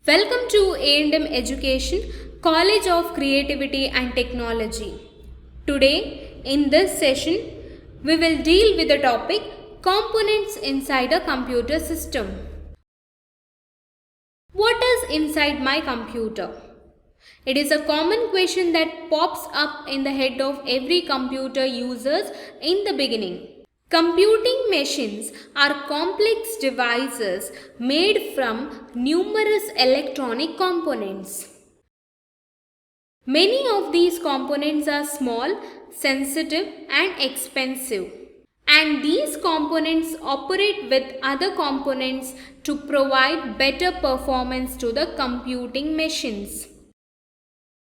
Welcome to A&M Education, College of Creativity and Technology. Today, in this session, we will deal with the topic components inside a computer system. What is inside my computer? It is a common question that pops up in the head of every computer users in the beginning. Computing machines are complex devices made from numerous electronic components. Many of these components are small, sensitive, and expensive. And these components operate with other components to provide better performance to the computing machines.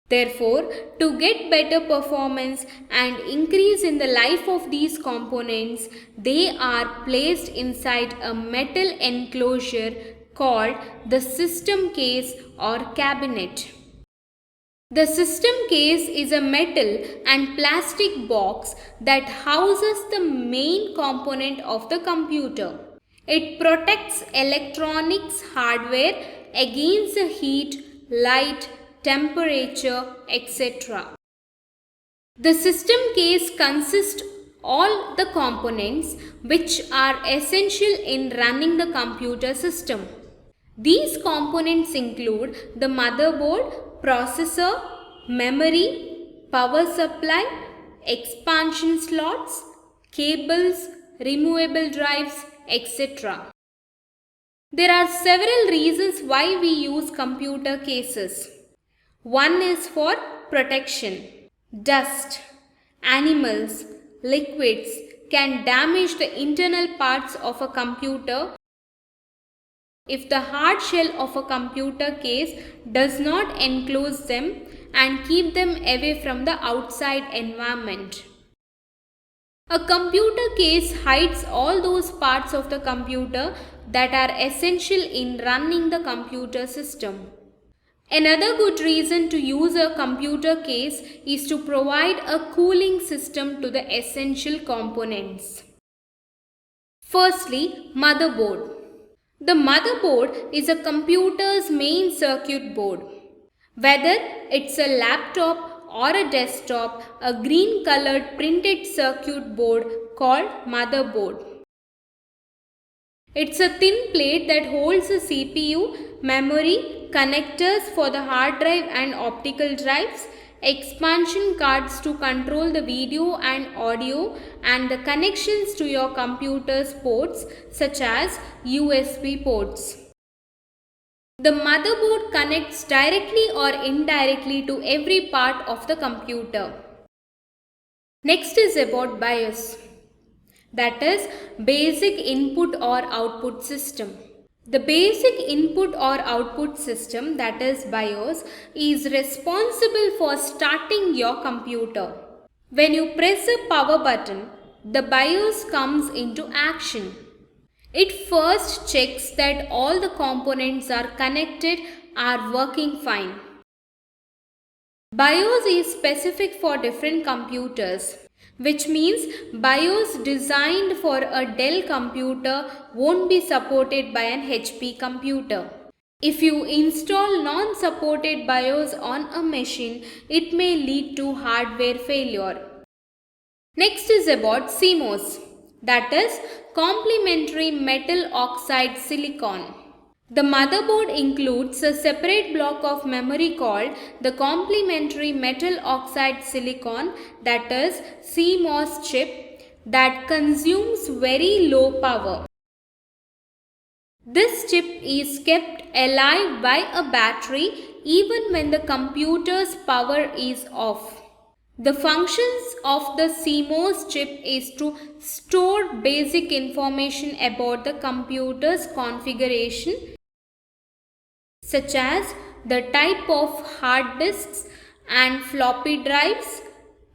Therefore, to get better performance and increase in the life of these components, they are placed inside a metal enclosure called the system case or cabinet. The system case is a metal and plastic box that houses the main component of the computer. It protects electronics hardware against the heat, light, temperature, etc. The system case consists all the components which are essential in running the computer system. These components include the motherboard, processor, memory, power supply, expansion slots, cables, removable drives, etc. There are several reasons why we use computer cases. One is for protection. Dust, animals, liquids can damage the internal parts of a computer if the hard shell of a computer case does not enclose them and keep them away from the outside environment. A computer case hides all those parts of the computer that are essential in running the computer system. Another good reason to use a computer case is to provide a cooling system to the essential components. Firstly, motherboard. The motherboard is a computer's main circuit board. Whether it's a laptop or a desktop, a green colored printed circuit board called motherboard. It's a thin plate that holds a CPU, memory, connectors for the hard drive and optical drives, expansion cards to control the video and audio, and the connections to your computer's ports such as USB ports. The motherboard connects directly or indirectly to every part of the computer. Next is about BIOS. That is basic input or output system. The basic input or output system, that is BIOS, is responsible for starting your computer. When you press a power button, the BIOS comes into action. It first checks that all the components are connected, are working fine. BIOS is specific for different computers, which means BIOS designed for a Dell computer won't be supported by an HP computer. If you install non-supported BIOS on a machine, it may lead to hardware failure. Next is about CMOS, that is complementary metal oxide silicon. The motherboard includes a separate block of memory called the complementary metal oxide silicon, that is CMOS chip, that consumes very low power. This chip is kept alive by a battery even when the computer's power is off. The functions of the CMOS chip is to store basic information about the computer's configuration, such as the type of hard disks and floppy drives,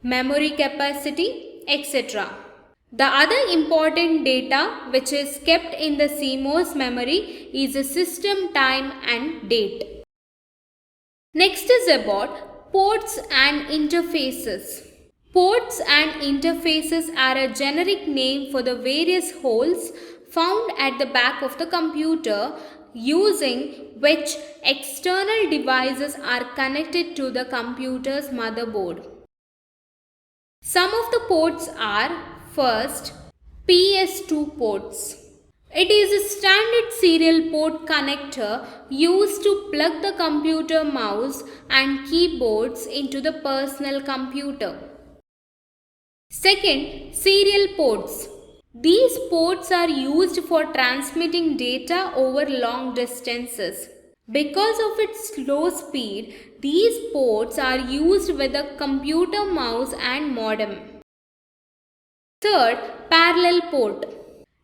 memory capacity, etc. The other important data which is kept in the CMOS memory is the system time and date. Next is about ports and interfaces. Ports and interfaces are a generic name for the various holes found at the back of the computer using which external devices are connected to the computer's motherboard. Some of the ports are: first, PS2 ports. It is a standard serial port connector used to plug the computer mouse and keyboards into the personal computer. Second, serial ports. These ports are used for transmitting data over long distances. Because of its slow speed, these ports are used with a computer mouse and modem. Third, parallel port.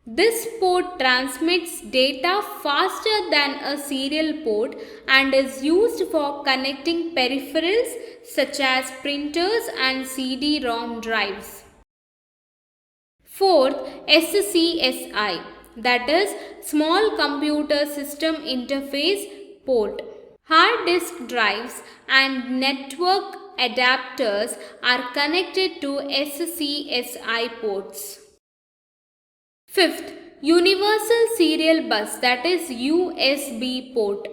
This port transmits data faster than a serial port and is used for connecting peripherals such as printers and CD-ROM drives. Fourth, SCSI, that is Small Computer System Interface port. Hard disk drives and network adapters are connected to SCSI ports. Fifth, Universal Serial Bus, that is USB port.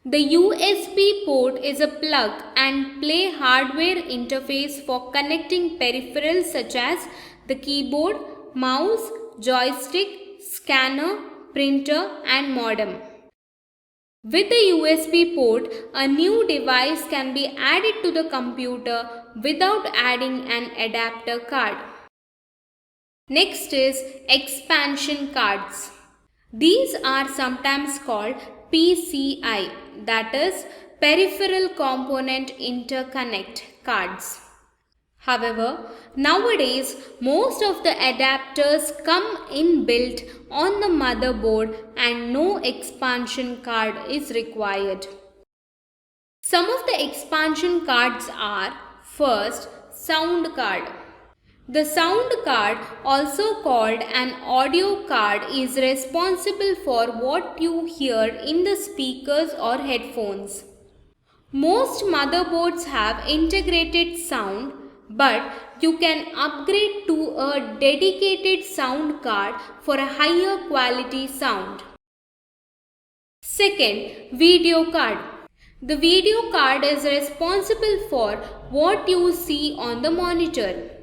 The USB port is a plug and play hardware interface for connecting peripherals such as the keyboard, mouse, joystick, scanner, printer and modem. With the USB port, a new device can be added to the computer without adding an adapter card. Next is expansion cards. These are sometimes called PCI, that is Peripheral Component Interconnect cards. However, nowadays most of the adapters come inbuilt on the motherboard and no expansion card is required. Some of the expansion cards are: first, sound card. The sound card, also called an audio card, is responsible for what you hear in the speakers or headphones. Most motherboards have integrated sound, but you can upgrade to a dedicated sound card for a higher quality sound. Second, video card. The video card is responsible for what you see on the monitor.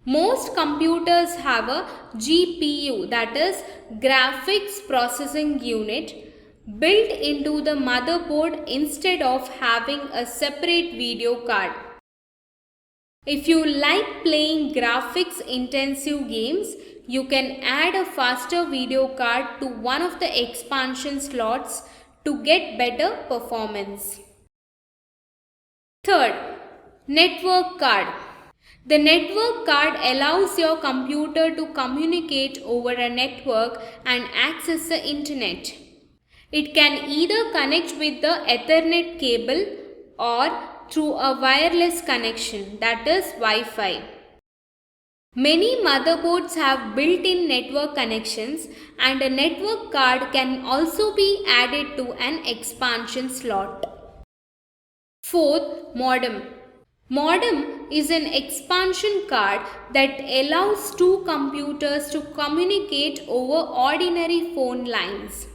Most computers have a GPU, that is Graphics Processing Unit, built into the motherboard instead of having a separate video card. If you like playing graphics intensive games, you can add a faster video card to one of the expansion slots to get better performance. Third, network card. The network card allows your computer to communicate over a network and access the internet. It can either connect with the Ethernet cable or through a wireless connection, that is Wi-Fi. Many motherboards have built-in network connections, and a network card can also be added to an expansion slot. Fourth, modem. Modem is an expansion card that allows two computers to communicate over ordinary phone lines.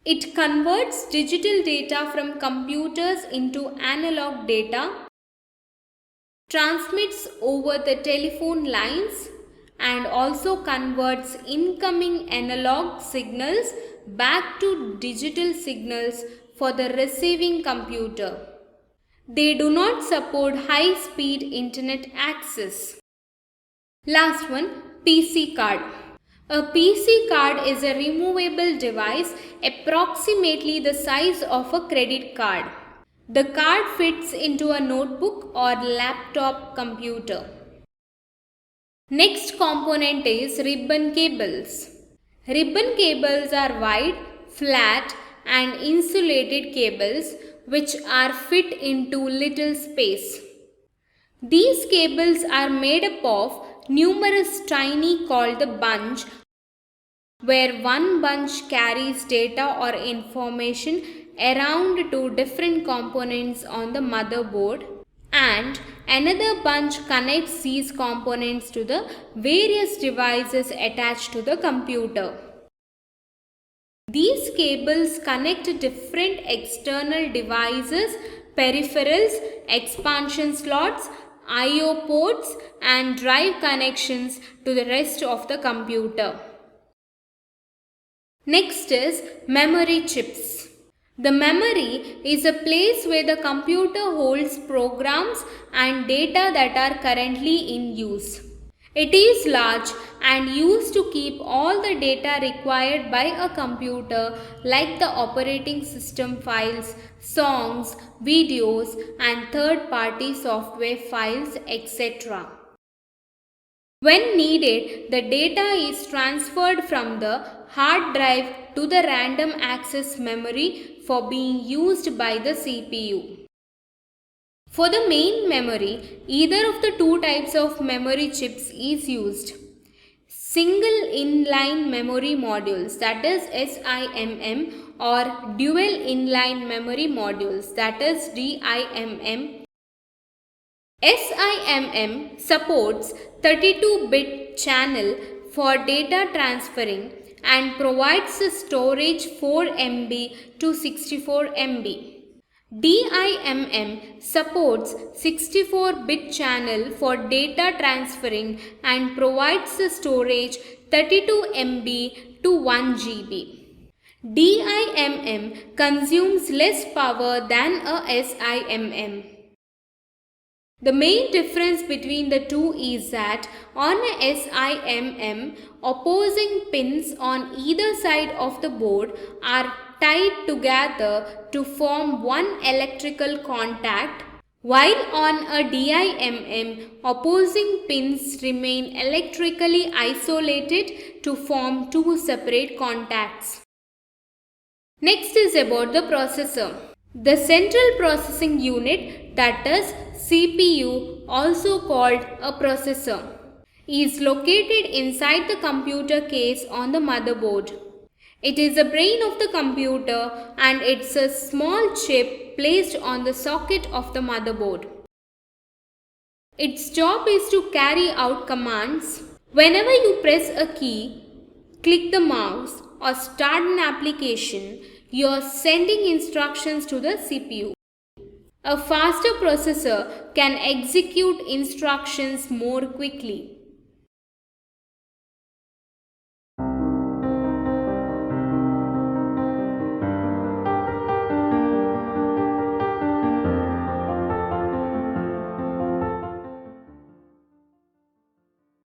It converts digital data from computers into analog data, transmits over the telephone lines, and also converts incoming analog signals back to digital signals for the receiving computer. They do not support high-speed internet access. Last one, PC card. A PC card is a removable device approximately the size of a credit card. The card fits into a notebook or laptop computer. Next component is ribbon cables. Ribbon cables are wide, flat and insulated cables which are fit into little space. These cables are made up of numerous tiny called the bunch, where one bunch carries data or information around to different components on the motherboard, and another bunch connects these components to the various devices attached to the computer. These cables connect different external devices, peripherals, expansion slots, I/O ports and drive connections to the rest of the computer. Next is memory chips. The memory is a place where the computer holds programs and data that are currently in use. It is large and used to keep all the data required by a computer like the operating system files, songs, videos and third-party software files, etc. When needed, the data is transferred from the hard drive to the random access memory for being used by the CPU. For the main memory, either of the two types of memory chips is used. Single inline memory modules, that is SIMM, or dual inline memory modules, that is DIMM. SIMM supports 32-bit channel for data transferring and provides the storage 4 MB to 64 MB. DIMM supports 64-bit channel for data transferring and provides the storage 32 MB to 1 GB. DIMM consumes less power than a SIMM. The main difference between the two is that on a SIMM, opposing pins on either side of the board are tied together to form one electrical contact, while on a DIMM, opposing pins remain electrically isolated to form two separate contacts. Next is about the processor. The central processing unit, that is CPU, also called a processor, is located inside the computer case on the motherboard. It is the brain of the computer and it's a small chip placed on the socket of the motherboard. Its job is to carry out commands. Whenever you press a key, click the mouse or start an application, you are sending instructions to the CPU. A faster processor can execute instructions more quickly.